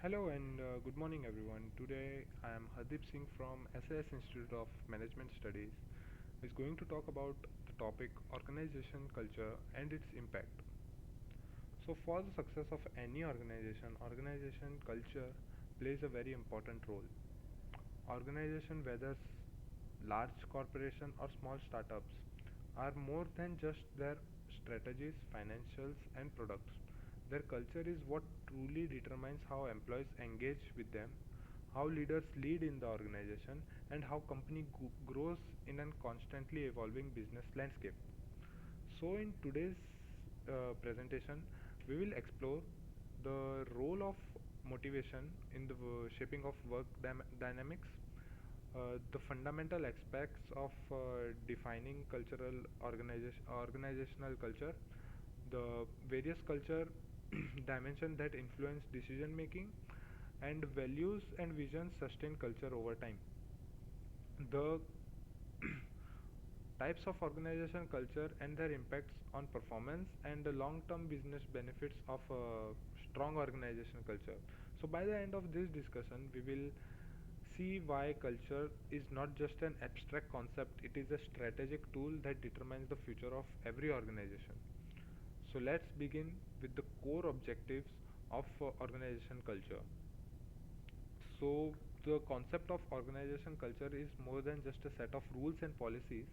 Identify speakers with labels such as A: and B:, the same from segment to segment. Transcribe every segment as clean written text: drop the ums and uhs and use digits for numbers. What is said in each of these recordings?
A: Hello and good morning everyone. Today I am Hardeepsingh from SAS Institute of Management Studies is going to talk about the topic organization culture and its impact. So for the success of any organization culture plays a very important role. Organization whether large corporation or small startups are more than just their strategies, financials and products. Their culture is what truly determines how employees engage with them, how leaders lead in the organization, and how company grows in a constantly evolving business landscape. So in today's presentation, we will explore the role of motivation in the shaping of work dynamics, the fundamental aspects of defining organizational culture, the various culture dimensions that influence decision making, and values and visions sustain culture over time. The types of organization culture and their impacts on performance and the long-term business benefits of a strong organization culture. So by the end of this discussion, we will see why culture is not just an abstract concept, it is a strategic tool that determines the future of every organization. So let's begin with the core objectives of organization culture. So the concept of organization culture is more than just a set of rules and policies.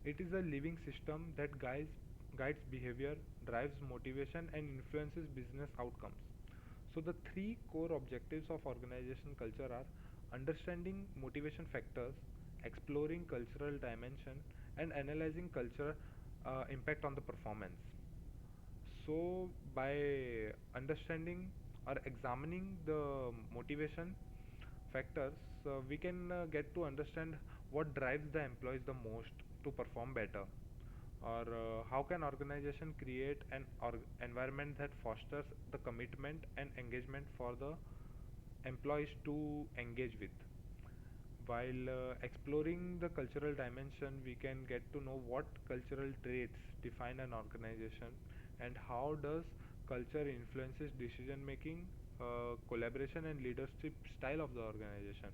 A: It is a living system that guides behavior, drives motivation, and influences business outcomes. So, the three core objectives of organization culture are understanding motivation factors, exploring cultural dimension, and analyzing culture impact on the performance. So, by understanding or examining the motivation factors, we can get to understand what drives the employees the most to perform better, or how can organization create an environment that fosters the commitment and engagement for the employees to engage with. While exploring the cultural dimension, we can get to know what cultural traits define an organization and how does culture influences decision making, collaboration and leadership style of the organization.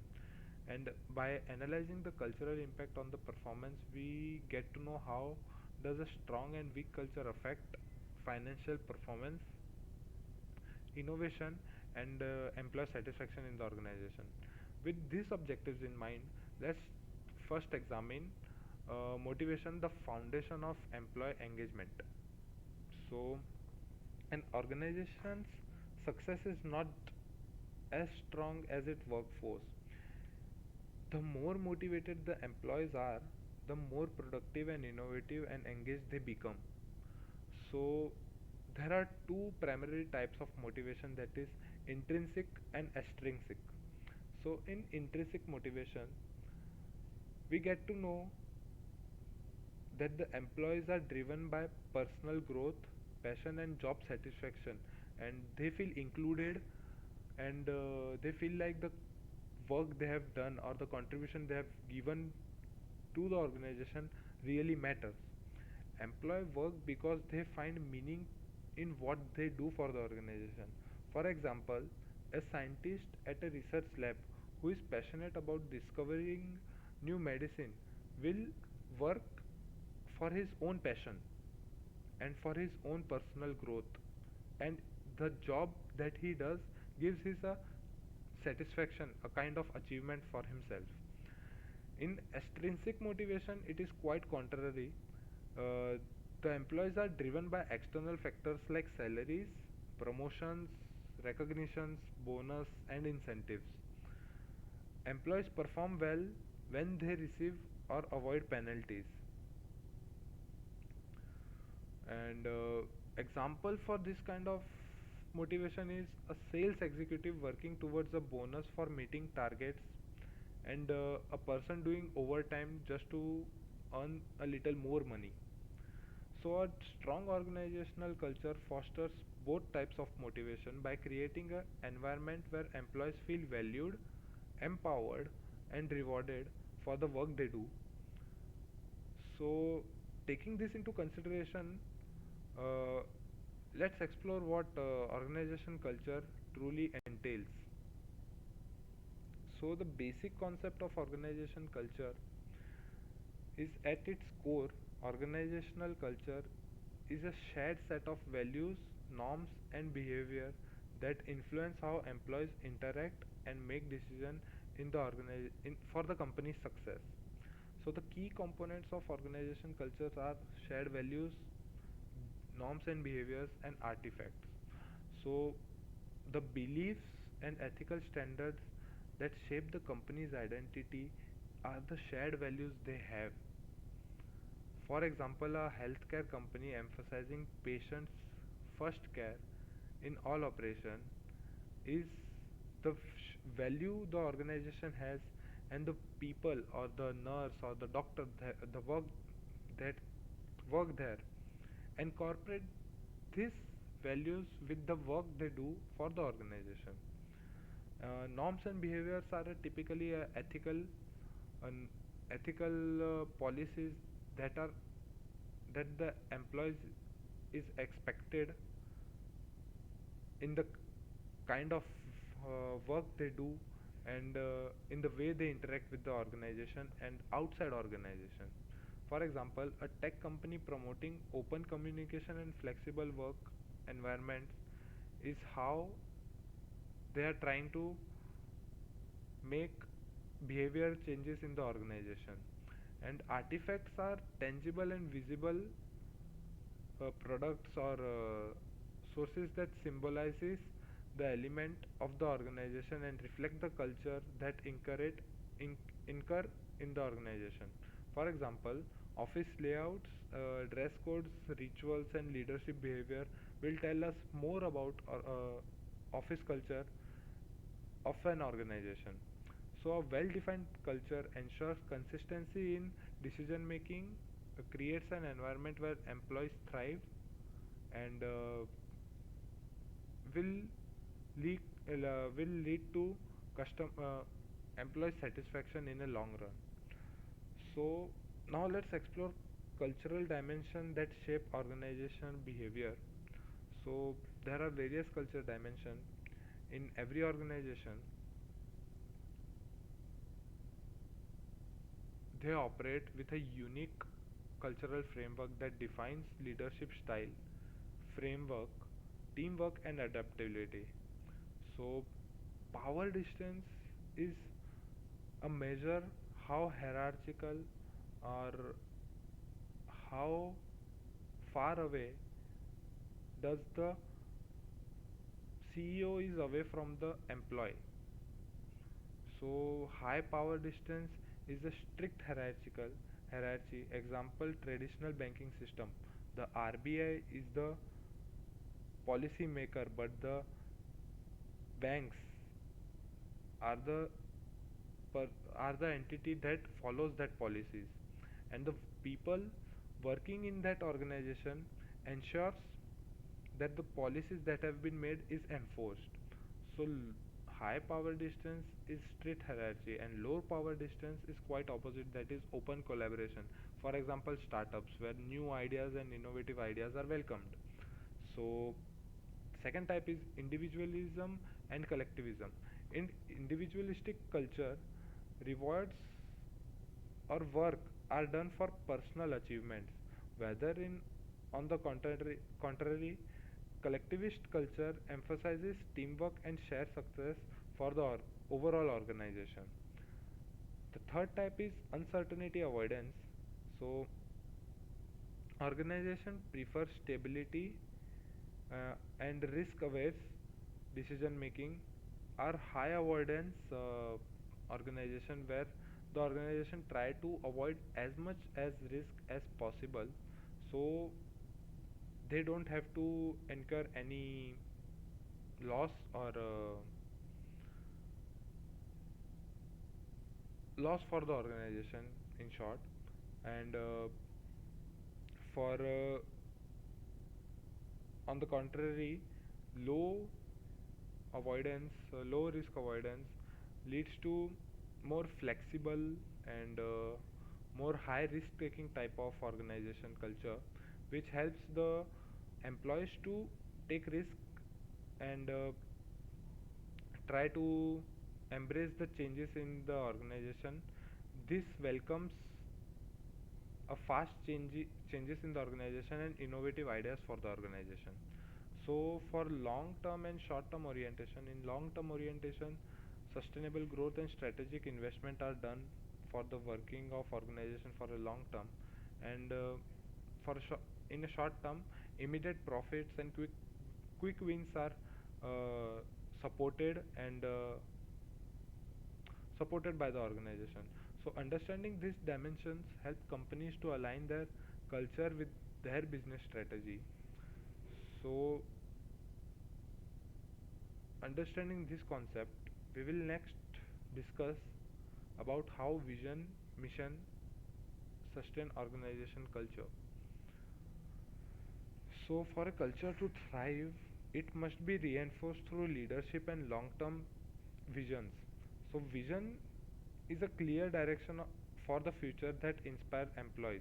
A: And by analyzing the cultural impact on the performance, we get to know how does a strong and weak culture affect financial performance, innovation, and employee satisfaction in the organization. With these objectives in mind, let's first examine motivation, the foundation of employee engagement. So, an organization's success is not as strong as its workforce. The more motivated the employees are, the more productive and innovative and engaged they become. So, there are two primary types of motivation, that is intrinsic and extrinsic. So, in intrinsic motivation, we get to know that the employees are driven by personal growth, passion, and job satisfaction, and they feel included and they feel like the work they have done or the contribution they have given to the organization really matters. Employee work because they find meaning in what they do for the organization. For example, a scientist at a research lab who is passionate about discovering new medicine will work for his own passion and for his own personal growth, and the job that he does gives his a satisfaction, a kind of achievement for himself. In extrinsic motivation, it is quite contrary. uh, the employees are driven by external factors like salaries, promotions, recognitions, bonus and incentives. Employees perform well when they receive or avoid penalties. And example for this kind of motivation is a sales executive working towards a bonus for meeting targets, and a person doing overtime just to earn a little more money. So a strong organizational culture fosters both types of motivation by creating an environment where employees feel valued, empowered, and rewarded for the work they do. So, taking this into consideration, uh, let's explore what organization culture truly entails. So, the basic concept of organization culture is at its core, organizational culture is a shared set of values, norms, and behavior that influence how employees interact and make decisions for the company's success. So, the key components of organization cultures are shared values, norms and behaviors, and artifacts. So, the beliefs and ethical standards that shape the company's identity are the shared values they have. For example, a healthcare company emphasizing patients' first care in all operation is the value the organization has, and the people or the nurse or the doctor the work that work there incorporate these values with the work they do for the organization. Norms and behaviors are typically an ethical policies that are that the employees is expected in the kind of work they do, and in the way they interact with the organization and outside organization. For example, a tech company promoting open communication and flexible work environments is how they are trying to make behavior changes in the organization. And artifacts are tangible and visible products or sources that symbolizes the element of the organization and reflect the culture that in, incur in the organization. For example, office layouts, dress codes, rituals, and leadership behavior will tell us more about office culture of an organization. So, a well defined culture ensures consistency in decision making, creates an environment where employees thrive, and will lead, will lead to custom employee satisfaction in a long run. So, now let's explore cultural dimension that shape organization behavior. So, there are various culture dimensions in every organization. They operate with a unique cultural framework that defines leadership style, framework, teamwork, and adaptability. So, power distance is a measure how hierarchical or how far away does the CEO is away from the employee. So, high power distance is a strict hierarchical hierarchy. Example: traditional banking system. The RBI is the policy maker, but the banks are the are the entity that follows that policies, and the people working in that organization ensures that the policies that have been made is enforced. So high power distance is strict hierarchy, and low power distance is quite opposite, that is open collaboration. For example, startups where new ideas and innovative ideas are welcomed. So second type is individualism and collectivism. In individualistic culture, rewards or work are done for personal achievements, whether in on the contrary, collectivist culture emphasizes teamwork and shared success for the overall organization. The third type is uncertainty avoidance. So organization prefers stability and risk aware decision making, are high avoidance organization where the organization try to avoid as much as risk as possible, so they don't have to incur any loss or loss for the organization, in short. And for on the contrary, low low risk avoidance leads to more flexible and more high risk taking type of organization culture, which helps the employees to take risk and try to embrace the changes in the organization. This welcomes a changes in the organization and innovative ideas for the organization. So for long term and short term orientation, in long term orientation, sustainable growth and strategic investment are done for the working of organization for a long term, and for in a short term, immediate profits and quick wins are uh, supported and supported by the organization. So understanding these dimensions help companies to align their culture with their business strategy. So understanding this concept, we will next discuss about how vision, mission sustain organization culture. So for a culture to thrive, it must be reinforced through leadership and long-term visions. So vision is a clear direction for the future that inspire employees.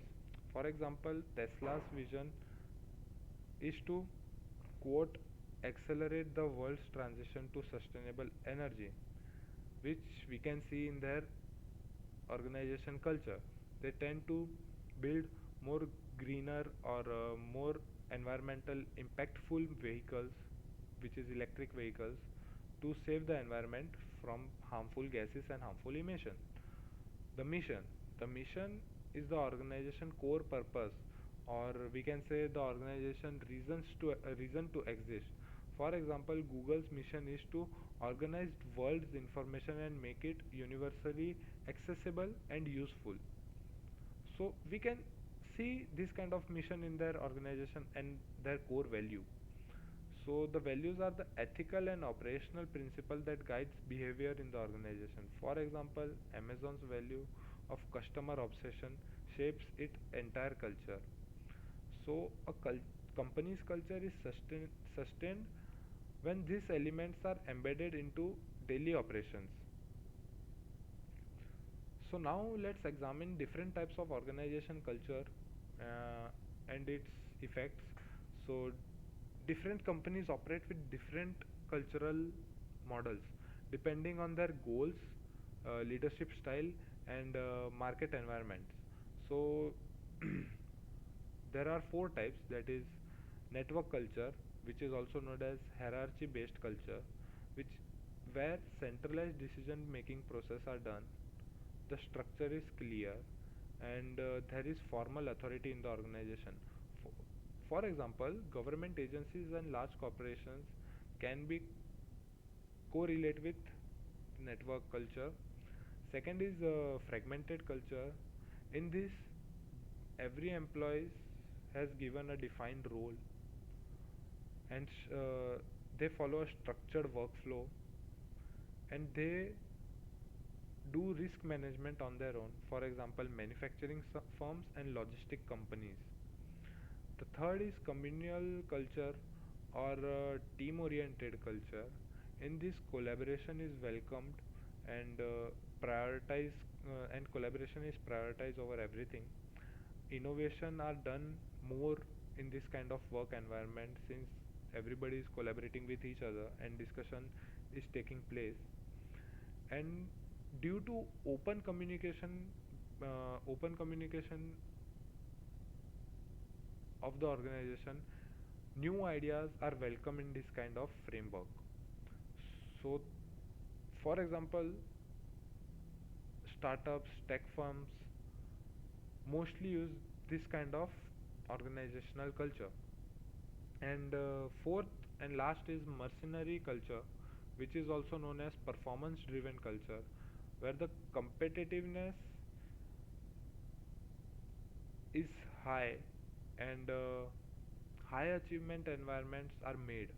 A: For example, Tesla's vision is to quote accelerate the world's transition to sustainable energy, which we can see in their organization culture. They tend to build more greener or more environmental impactful vehicles, which is electric vehicles, to save the environment from harmful gases and harmful emission. The mission. The mission is the organization core purpose, or we can say the organization reason to exist. For example, Google's mission is to organize world's information and make it universally accessible and useful. So we can see this kind of mission in their organization and their core value. So the values are the ethical and operational principle that guides behavior in the organization. For example, Amazon's value of customer obsession shapes its entire culture. So company's culture is sustained when these elements are embedded into daily operations. So now let's examine different types of organization culture and its effects. So different companies operate with different cultural models depending on their goals, leadership style, and market environments. So there are four types, that is network culture, which is also known as hierarchy based culture, which where centralized decision making process are done, the structure is clear, and there is formal authority in the organization. for, for example, government agencies and large corporations can be correlate with network culture. Second is fragmented culture. In this, every employee has given a defined role, and they follow a structured workflow, and they do risk management on their own. For example, manufacturing firms and logistic companies. The third is communal culture or team oriented culture. In this, collaboration is welcomed and prioritize and collaboration is prioritized over everything. Innovation are done more in this kind of work environment since everybody is collaborating with each other and discussion is taking place. And due to open communication of the organization, new ideas are welcome in this kind of framework. So for example, startups, tech firms mostly use this kind of organizational culture. And fourth and last is mercenary culture, which is also known as performance driven culture, where the competitiveness is high and high achievement environments are made.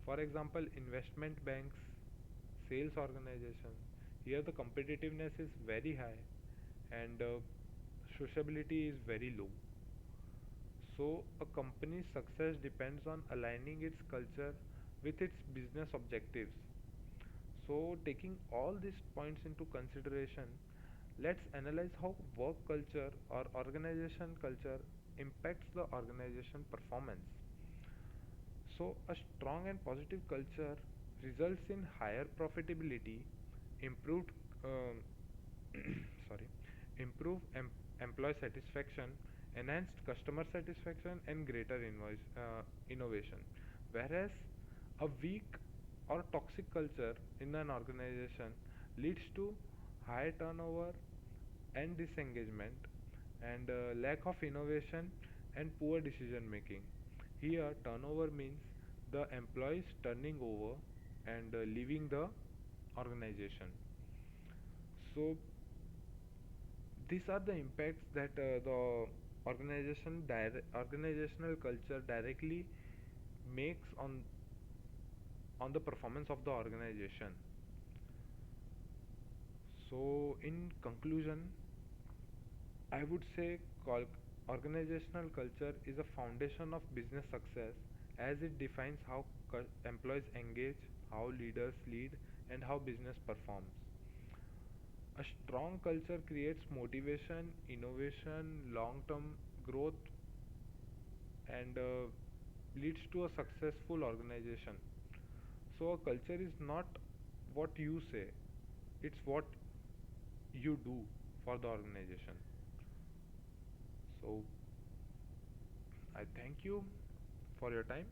A: For example, investment banks, sales organization, here the competitiveness is very high and sociability is very low. So a company's success depends on aligning its culture with its business objectives. So taking all these points into consideration, let's analyze how work culture or organization culture impacts the organization performance. So, a strong and positive culture results in higher profitability, improved um, sorry, improve employee satisfaction, enhanced customer satisfaction, and greater innovation. Whereas a weak or toxic culture in an organization leads to high turnover and disengagement, and lack of innovation and poor decision making. Here, turnover means the employees turning over and leaving the organization. So, these are the impacts that the organizational culture directly makes on the performance of the organization. So, in conclusion, I would say organizational culture is a foundation of business success as it defines how employees engage, how leaders lead, and how business performs. A strong culture creates motivation, innovation, long term growth, and leads to a successful organization. So, a culture is not what you say, it's what you do for the organization. So, I thank you for your time.